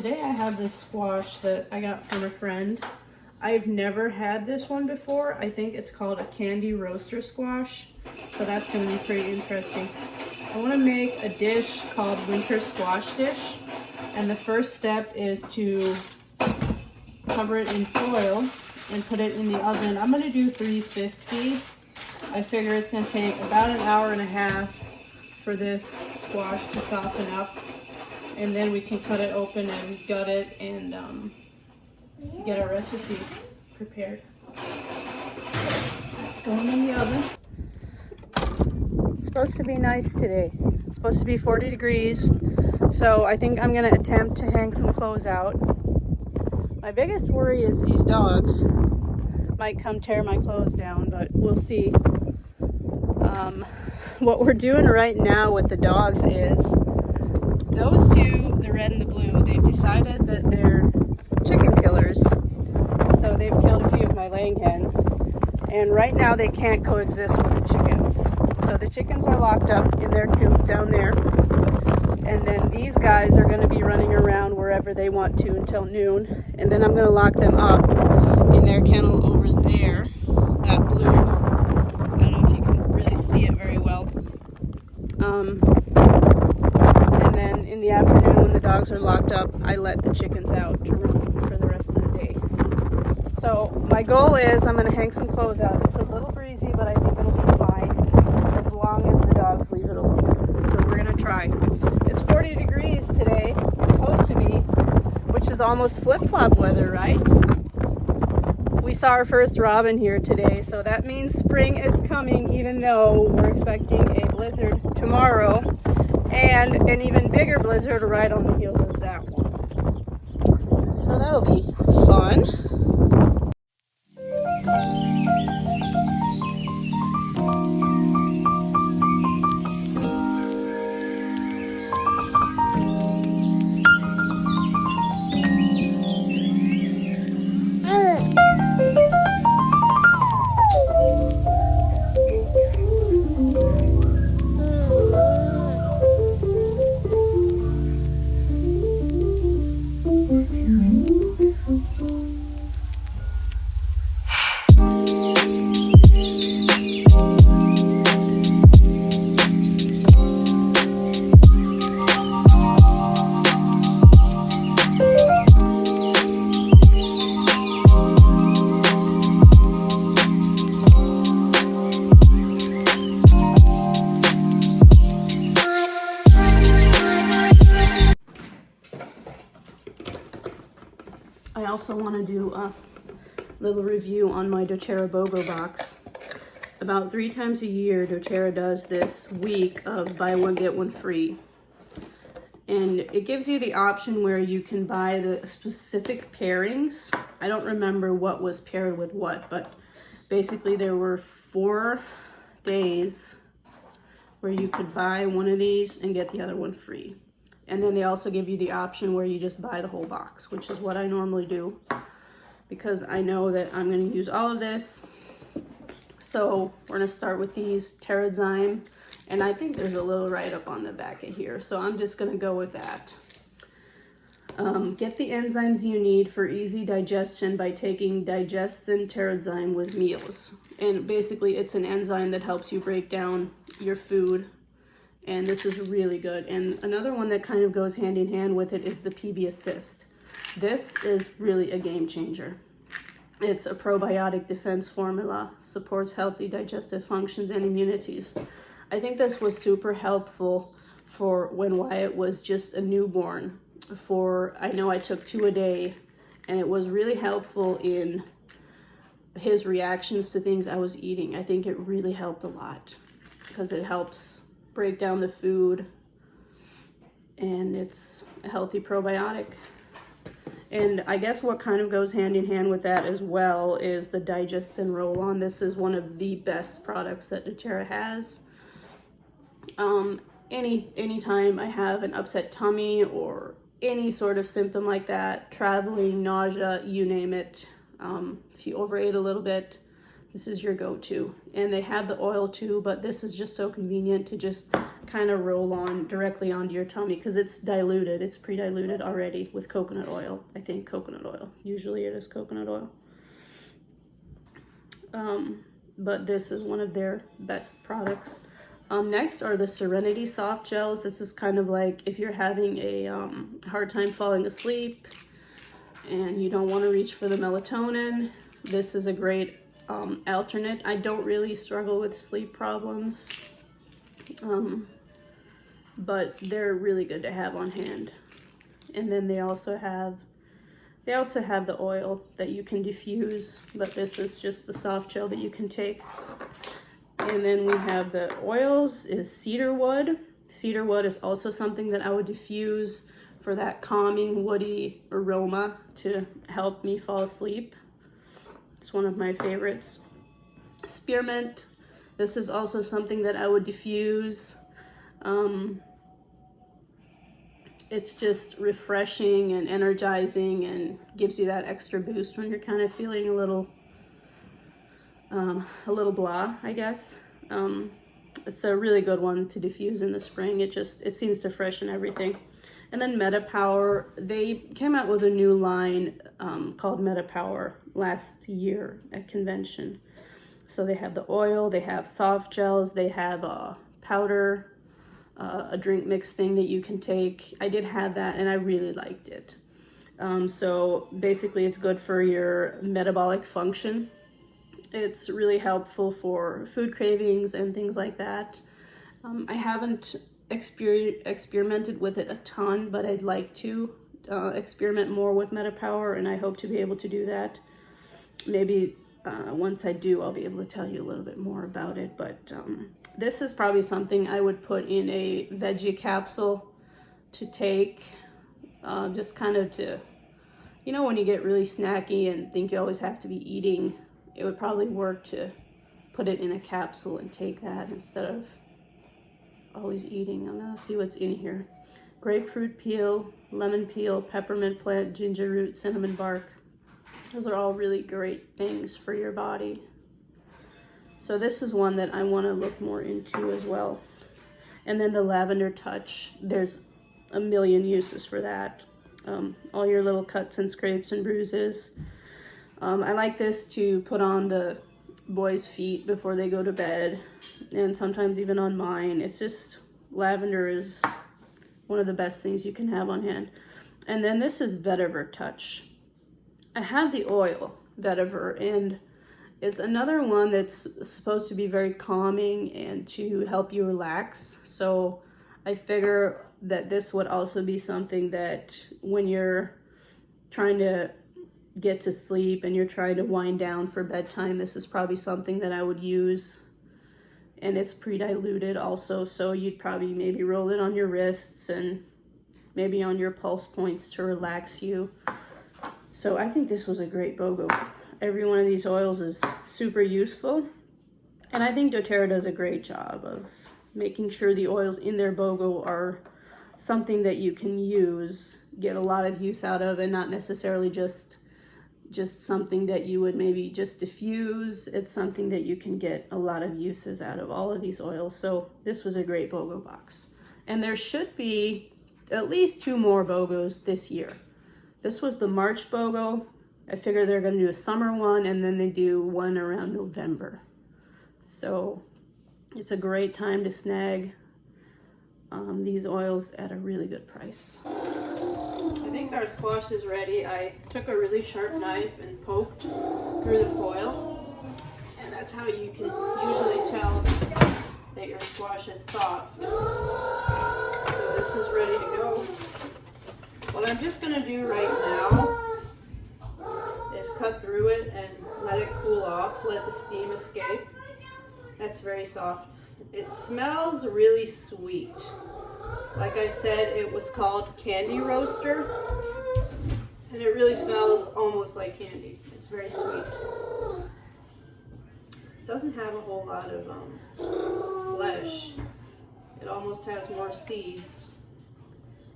today I have this squash that I got from a friend. I've never had this one before. I think it's called a candy roaster squash. So that's going to be pretty interesting. I want to make a dish called winter squash dish. And the first step is to cover it in foil and put it in the oven. I'm going to do 350. I figure it's going to take about an hour and a half for this squash to soften up. And then we can cut it open and gut it and get our recipe prepared. That's going in the oven. It's supposed to be nice today. It's supposed to be 40 degrees. So I think I'm gonna attempt to hang some clothes out. My biggest worry is these dogs might come tear my clothes down, but we'll see. What we're doing right now with the dogs is those two, the red and the blue, they've decided that they're chicken killers. So they've killed a few of my laying hens. And right now they can't coexist with the chickens. So the chickens are locked up in their coop down there. And then these guys are going to be running around wherever they want to until noon. And then I'm going to lock them up in their kennel over there, that blue. I don't know if you can really see it very well. And then in the afternoon when the dogs are locked up, I let the chickens out to roam for the rest of the day. So my goal is I'm going to hang some clothes out. It's a little breezy, but I think it'll be fine as long as the dogs leave it alone. So we're going to try. It's 40 degrees today, supposed to be, which is almost flip-flop weather, right? We saw our first robin here today, so that means spring is coming, even though we're expecting a blizzard tomorrow and an even bigger blizzard right on the heels of that one. So that'll be fun. I also want to do a little review on my Doterra BOGO box. About 3 times a year, Doterra does this week of buy one, get one free. And it gives you the option where you can buy the specific pairings. I don't remember what was paired with what, but basically there were 4 days where you could buy one of these and get the other one free. And then they also give you the option where you just buy the whole box, which is what I normally do because I know that I'm going to use all of this. So we're going to start with these Terrazyme, and I think there's a little write-up on the back of here, so I'm just going to go with that. Get the enzymes you need for easy digestion by taking Digestin Terrazyme with meals. And basically it's an enzyme that helps you break down your food. And this is really good. And another one that kind of goes hand in hand with it is the PB Assist. This is really a game changer. It's a probiotic defense formula, supports healthy digestive functions and immunities. I think this was super helpful for when Wyatt was just a newborn. I know I took 2 a day, and it was really helpful in his reactions to things I was eating. I think it really helped a lot because it helps break down the food, and it's a healthy probiotic. And I guess what kind of goes hand in hand with that as well is the Digestin roll-on. This is one of the best products that Doterra has. Anytime I have an upset tummy or any sort of symptom like that, traveling, nausea, you name it, if you overate a little bit, this is your go-to. And they have the oil too, but this is just so convenient to just kind of roll on directly onto your tummy because it's diluted. It's pre-diluted already with coconut oil. I think coconut oil. Usually it is coconut oil. But this is one of their best products. Next are the Serenity Soft Gels. This is kind of like if you're having a hard time falling asleep and you don't want to reach for the melatonin, this is a great alternate. I don't really struggle with sleep problems, but they're really good to have on hand. And then they also have the oil that you can diffuse, but this is just the soft gel that you can take. And then we have the oils is cedar wood. Cedar wood is also something that I would diffuse for that calming woody aroma to help me fall asleep. It's one of my favorites. Spearmint. This is also something that I would diffuse. It's just refreshing and energizing and gives you that extra boost when you're kind of feeling a little blah, I guess. It's a really good one to diffuse in the spring. It seems to freshen everything. And then MetaPower, they came out with a new line called MetaPower last year at convention. So they have the oil, they have soft gels, they have a powder, a drink mix thing that you can take. I did have that and I really liked it. So basically it's good for your metabolic function. It's really helpful for food cravings and things like that. I haven't experimented with it a ton, but I'd like to experiment more with MetaPower, and I hope to be able to do that. Maybe once I do, I'll be able to tell you a little bit more about it. But this is probably something I would put in a veggie capsule to take, just kind of to, you know, when you get really snacky and think you always have to be eating, it would probably work to put it in a capsule and take that instead of always eating. I'm gonna see what's in here. Grapefruit peel, lemon peel, peppermint plant, ginger root, cinnamon bark. Those are all really great things for your body. So this is one that I want to look more into as well. And then the lavender touch, there's a million uses for that. All your little cuts and scrapes and bruises. I like this to put on the boys' feet before they go to bed, and sometimes even on mine. It's just, lavender is one of the best things you can have on hand. And then this is Vetiver Touch. I have the oil Vetiver, and it's another one that's supposed to be very calming and to help you relax. So I figure that this would also be something that when you're trying to get to sleep and you're trying to wind down for bedtime, this is probably something that I would use. And it's pre-diluted also, so you'd probably maybe roll it on your wrists and maybe on your pulse points to relax you. So I think this was a great BOGO. Every one of these oils is super useful, and I think doTERRA does a great job of making sure the oils in their BOGO are something that you can use, get a lot of use out of, and not necessarily just something that you would maybe just diffuse. It's something that you can get a lot of uses out of, all of these oils. So this was a great BOGO box. And there should be at least 2 more BOGOs this year. This was the March BOGO. I figure they're gonna do a summer one, and then they do one around November. So it's a great time to snag these oils at a really good price. I think our squash is ready. I took a really sharp knife and poked through the foil, and that's how you can usually tell that your squash is soft. So this is ready to go. What I'm just gonna do right now is cut through it and let it cool off, let the steam escape. That's very soft. It smells really sweet. Like I said, it was called Candy Roaster, and it really smells almost like candy. It's very sweet. It doesn't have a whole lot of flesh. It almost has more seeds.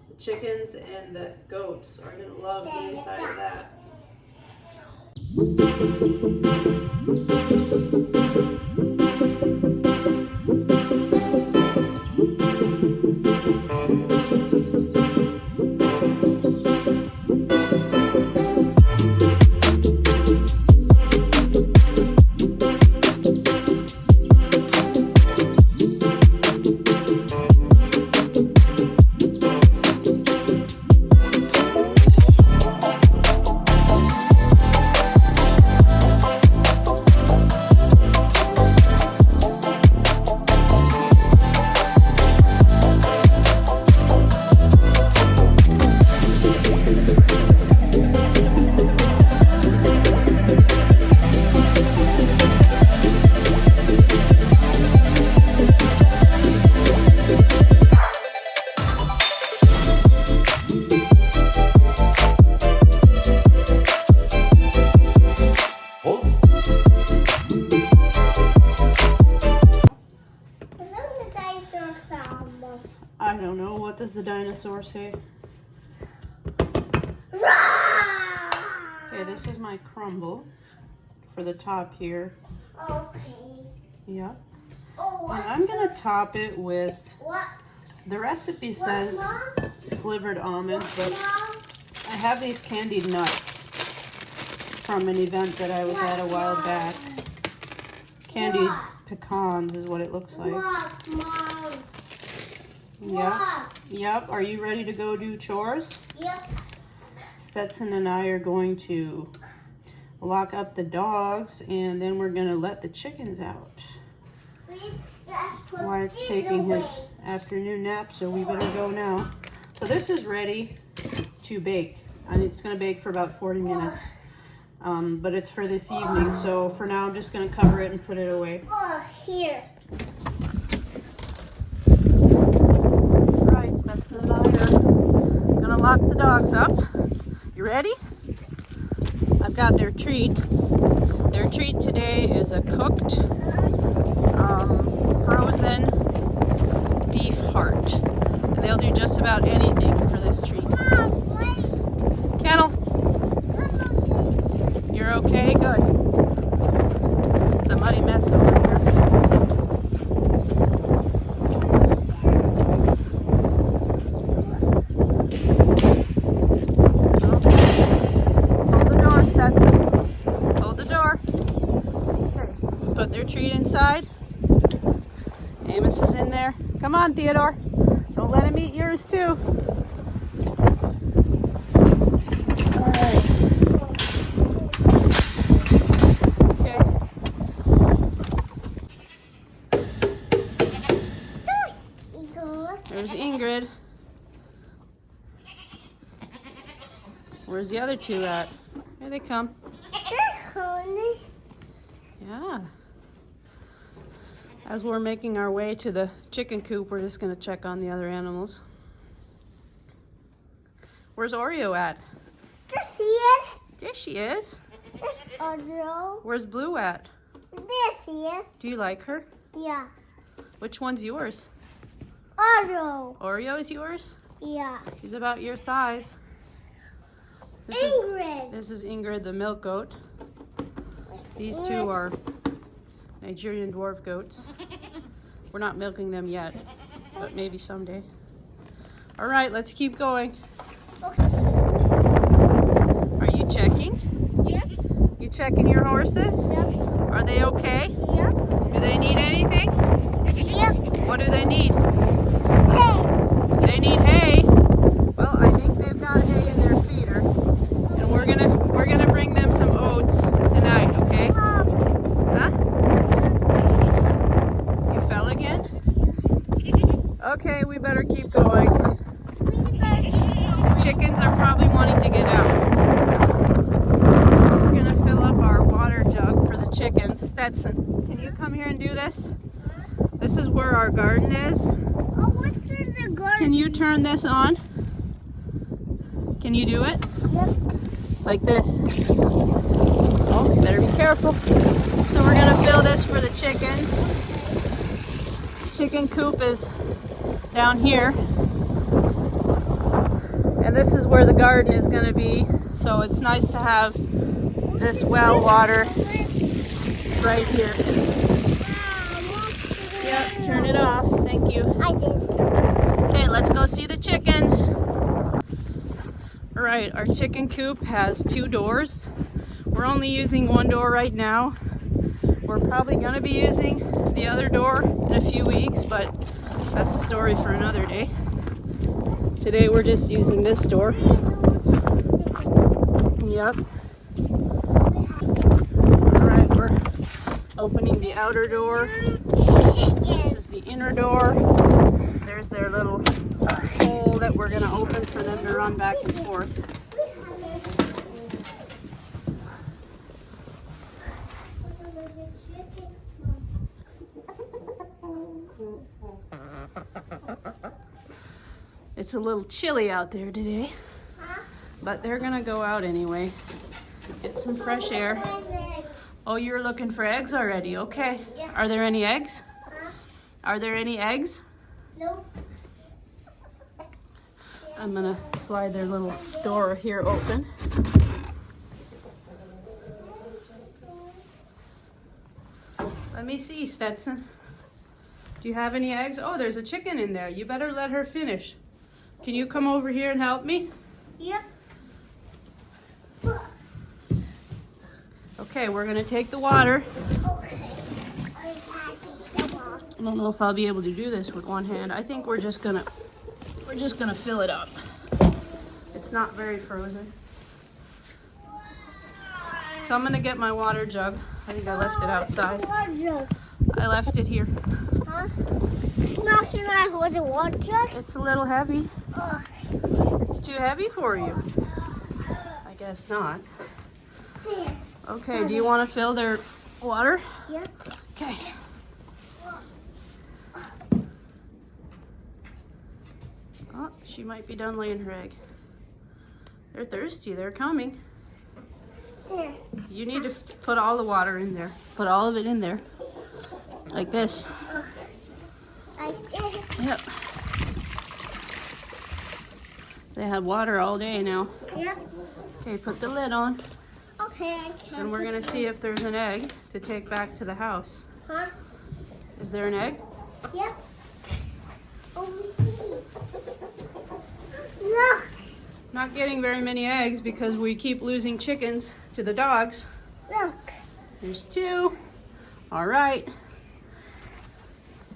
The chickens and the goats are gonna love the inside of that. dinosaur say? Okay, this is my crumble for the top here. Okay. Yep. Oh, And I'm gonna top it with, what? the recipe What, says Mom? slivered almonds, What, but Mom? I have these candied nuts from an event that I was at a while back. Candied pecans is what it looks like. What, Mom? Yep. What? Yep. Are you ready to go do chores? Yep. Stetson and I are going to lock up the dogs, and then we're gonna let the chickens out. Wyatt's taking his afternoon nap, so we better go now. So this is ready to bake. And it's gonna bake for about 40 minutes. But it's for this evening, so for now I'm just gonna cover it and put it away. Oh, here. Right, Stetson and I are gonna lock the dogs up. You ready? I've got their treat. Their treat today is a cooked, frozen beef heart. And they'll do just about anything for this treat. Kennel, you're okay? Good. It's a muddy mess over here. Hold the door, Stetson. Hold the door. Okay, put their treat inside. Amos is in there. Come on, Theodore. Don't let him eat yours too. Alright. Okay. There's Ingrid. Where's the other two at? Here they come. Yeah. As we're making our way to the chicken coop, we're just going to check on the other animals. Where's Oreo at? There she is. There she is. There's Oreo. Where's Blue at? There she is. Do you like her? Yeah. Which one's yours? Oreo. Oreo is yours? Yeah. She's about your size. Ingrid. This is Ingrid, the milk goat. These two are Nigerian dwarf goats. We're not milking them yet, but maybe someday. All right, let's keep going. Okay. Are you checking? Yep. You checking your horses? Yep. Are they okay? Yep. Do they need anything? Yep. What do they need? Hey. They need hay. Well, I think they've got hay in their feeder, and we're gonna bring them some oats tonight. Okay? Huh? You fell again? Okay, we better keep going. Chickens are probably wanting to get out. We're gonna fill up our water jug for the chickens. Stetson, can you come here and do this? This is where our garden is. Oh, what's the garden? Can you turn this on? Can you do it? Yep. Like this. Oh, better be careful. So we're gonna fill this for the chickens. Chicken coop is down here. And this is where the garden is gonna be. So it's nice to have this well water right here. Yep, turn it off. Thank you. I did. Okay, let's go see the chickens. All right, our chicken coop has 2 doors. We're only using one door right now. We're probably gonna be using the other door in a few weeks, but that's a story for another day. Today we're just using this door. Yep. All right, we're opening the outer door. This is the inner door. There's their little hole that we're gonna open for them to run back and forth. It's a little chilly out there today, but they're gonna go out anyway. Get some fresh air. Oh, you're looking for eggs already? Okay. Are there any eggs? Are there any eggs? Nope. I'm gonna slide their little door here open. Let me see, Stetson. Do you have any eggs? Oh, there's a chicken in there. You better let her finish. Can you come over here and help me? Yep. Okay, we're gonna take the water. Okay. I don't know if I'll be able to do this with one hand. I think we're just gonna fill it up. It's not very frozen. So I'm gonna get my water jug. I think I left it outside. I left it here. Huh? Now can I hold the water jug? It's a little heavy. Oh. It's too heavy for you. I guess not. Okay, do you want to fill their water? Yep. Okay. Oh, she might be done laying her egg. They're thirsty. They're coming. There. You need to put all the water in there. Put all of it in there. Like this. I did. Yep. They had water all day now. Yep. Okay, put the lid on. Okay, I can. And we're going to see if there's an egg to take back to the house. Huh? Is there an egg? Yep. Over here. Look. Not getting very many eggs because we keep losing chickens to the dogs. Look. There's 2. All right.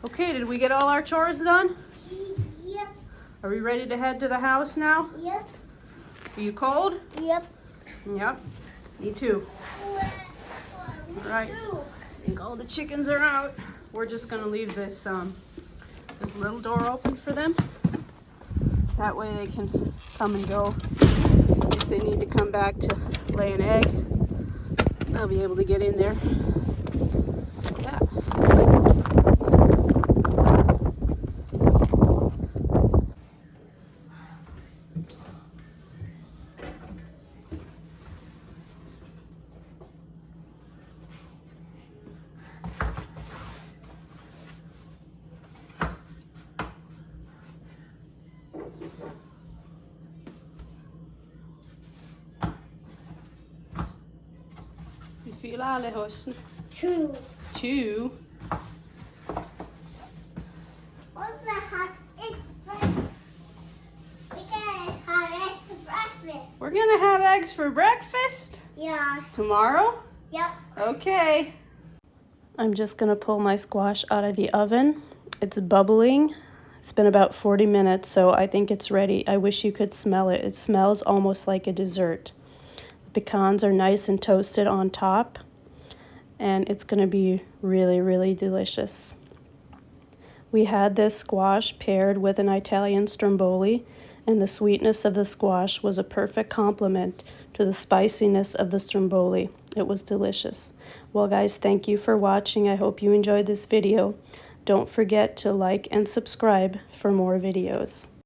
Okay, did we get all our chores done? Yep. Are we ready to head to the house now? Yep. Are you cold? Yep. Yep. Me too. All right. I think all the chickens are out. We're just gonna leave this this little door open for them. That way they can come and go. If they need to come back to lay an egg, they'll be able to get in there. Yeah. Hur fyller alla hösten? 2. 2. What the heck is breakfast? We're gonna have eggs for breakfast. We're gonna have eggs for breakfast Yeah. tomorrow? Yep. Okay. I'm just gonna pull my squash out of the oven. It's bubbling. It's been about 40 minutes, so I think it's ready. I wish you could smell it. It smells almost like a dessert. The pecans are nice and toasted on top, and it's gonna be really, really delicious. We had this squash paired with an Italian stromboli, and the sweetness of the squash was a perfect complement to the spiciness of the stromboli. It was delicious. Well, guys, thank you for watching. I hope you enjoyed this video. Don't forget to like and subscribe for more videos.